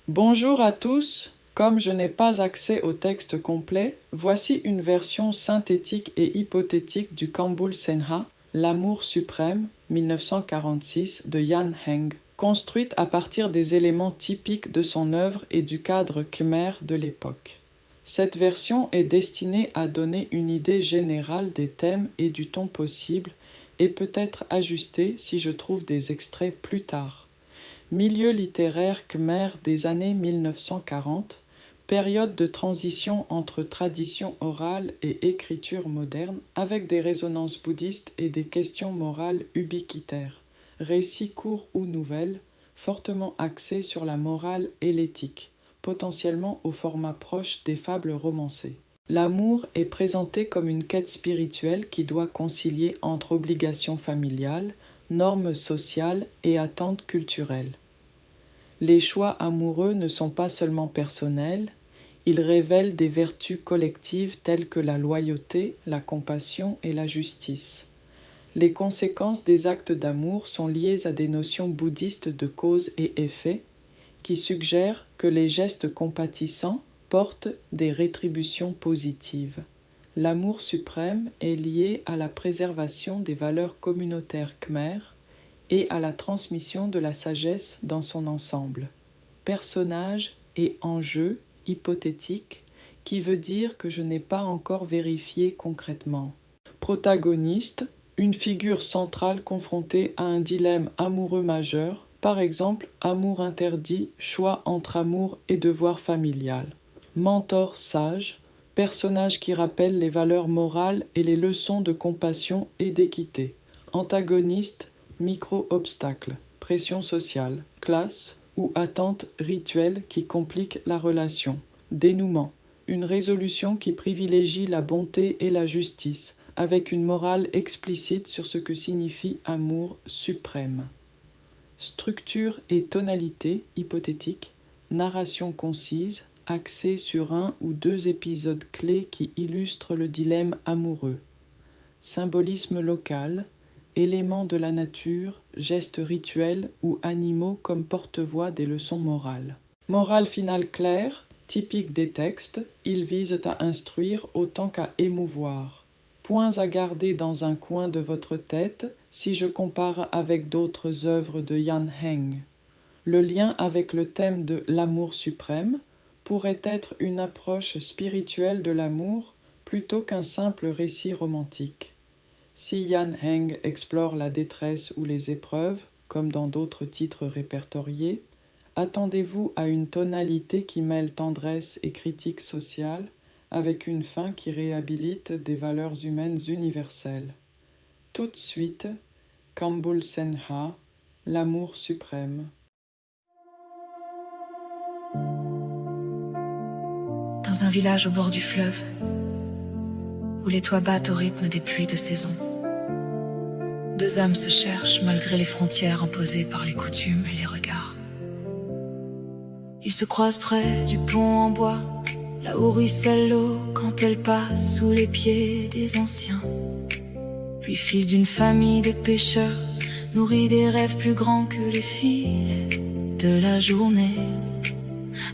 Bonjour à tous. Comme je n'ai pas accès au texte complet, voici une version synthétique et hypothétique du Kambul Senha, L'amour suprême, 1946, de Jan Heng, construite à partir des éléments typiques de son œuvre et du cadre khmer de l'époque. Cette version est destinée à donner une idée générale des thèmes et du ton possible et peut être ajustée si je trouve des extraits plus tard. Milieu littéraire khmer des années 1940, période de transition entre tradition orale et écriture moderne avec des résonances bouddhistes et des questions morales ubiquitaires, récits courts ou nouvelles, fortement axés sur la morale et l'éthique, potentiellement au format proche des fables romancées. L'amour est présenté comme une quête spirituelle qui doit concilier entre obligations familiales, normes sociales et attentes culturelles. Les choix amoureux ne sont pas seulement personnels, ils révèlent des vertus collectives telles que la loyauté, la compassion et la justice. Les conséquences des actes d'amour sont liées à des notions bouddhistes de cause et effet qui suggèrent que les gestes compatissants portent des rétributions positives. L'amour suprême est lié à la préservation des valeurs communautaires khmères et à la transmission de la sagesse dans son ensemble. Personnage et enjeu hypothétique qui veut dire que je n'ai pas encore vérifié concrètement. Protagoniste, une figure centrale confrontée à un dilemme amoureux majeur, par exemple amour interdit, choix entre amour et devoir familial. Mentor sage, personnage qui rappelle les valeurs morales et les leçons de compassion et d'équité. Antagoniste, micro-obstacles, pression sociale, classe ou attente rituelle qui compliquent la relation. Dénouement, une résolution qui privilégie la bonté et la justice, avec une morale explicite sur ce que signifie amour suprême. Structure et tonalité hypothétique, narration concise, axée sur un ou deux épisodes clés qui illustrent le dilemme amoureux. Symbolisme local, éléments de la nature, gestes rituels ou animaux comme porte-voix des leçons morales. Morale finale claire, typique des textes, ils visent à instruire autant qu'à émouvoir. Points à garder dans un coin de votre tête si je compare avec d'autres œuvres de Jan Heng. Le lien avec le thème de l'amour suprême pourrait être une approche spirituelle de l'amour plutôt qu'un simple récit romantique. Si Jan Heng explore la détresse ou les épreuves, comme dans d'autres titres répertoriés, attendez-vous à une tonalité qui mêle tendresse et critique sociale, avec une fin qui réhabilite des valeurs humaines universelles. Tout de suite, Kambul Senha, l'amour suprême. Dans un village au bord du fleuve, où les toits battent au rythme des pluies de saison, deux âmes se cherchent malgré les frontières imposées par les coutumes et les regards. Ils se croisent près du pont en bois, là où ruisselle l'eau quand elle passe sous les pieds des anciens. Lui, fils d'une famille de pêcheurs, nourrit des rêves plus grands que les filets de la journée.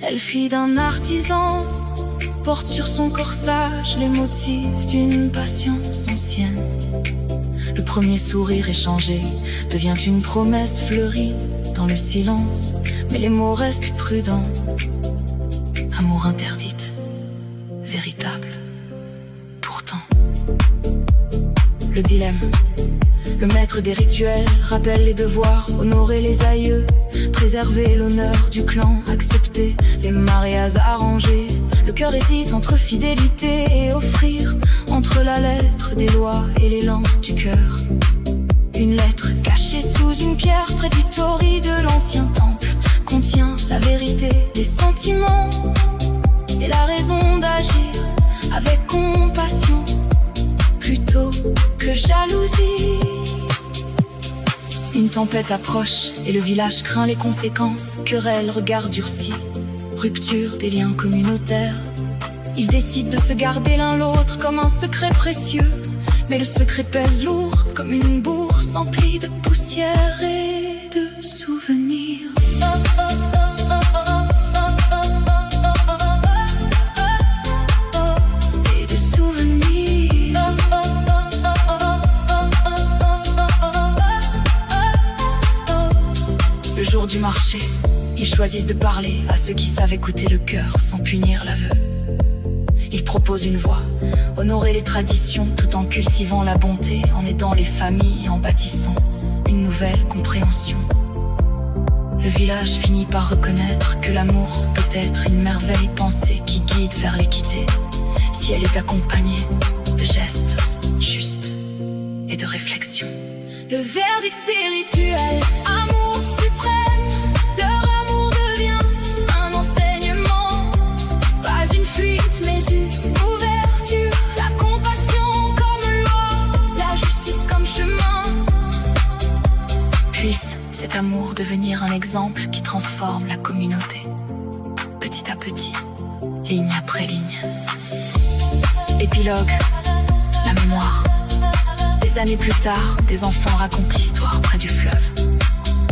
Elle, fille d'un artisan, porte sur son corsage les motifs d'une patience ancienne. Le premier sourire échangé devient une promesse fleurie dans le silence, mais les mots restent prudents. Amour interdite, véritable, pourtant. Le dilemme, le maître des rituels rappelle les devoirs, honorer les aïeux, préserver l'honneur du clan, accepter les mariages arrangés. Le cœur hésite entre fidélité et offrir, entre la lettre des lois et l'élan du cœur. Une lettre cachée sous une pierre près du torii de l'ancien temple contient la vérité des sentiments et la raison d'agir avec compassion plutôt que jalousie. Une tempête approche et le village craint les conséquences. Querelle, regard durci, rupture des liens communautaires. Ils décident de se garder l'un l'autre comme un secret précieux, mais le secret pèse lourd comme une bourse emplie de poussière et de souvenirs. marché, ils choisissent de parler à ceux qui savent écouter le cœur sans punir l'aveu. Ils proposent une voie, honorer les traditions tout en cultivant la bonté, en aidant les familles et en bâtissant une nouvelle compréhension. Le village finit par reconnaître que l'amour peut être une merveille pensée qui guide vers l'équité, si elle est accompagnée de gestes justes et de réflexion. Le verdict spirituel, amour suprême, leur amour devient un enseignement, pas une fuite mais une ouverture, la compassion comme loi, la justice comme chemin. Puisse cet amour devenir un exemple qui transforme la communauté, petit à petit, ligne après ligne. Épilogue, la mémoire. Des années plus tard, des enfants racontent l'histoire près du fleuve.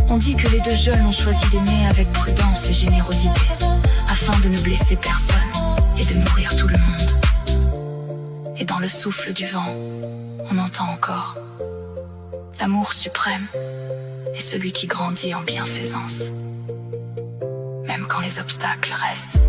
On dit que les deux jeunes ont choisi d'aimer avec prudence et générosité, afin de ne blesser personne et de nourrir tout le monde. Et dans le souffle du vent, on entend encore: l'amour suprême est celui qui grandit en bienfaisance, même quand les obstacles restent.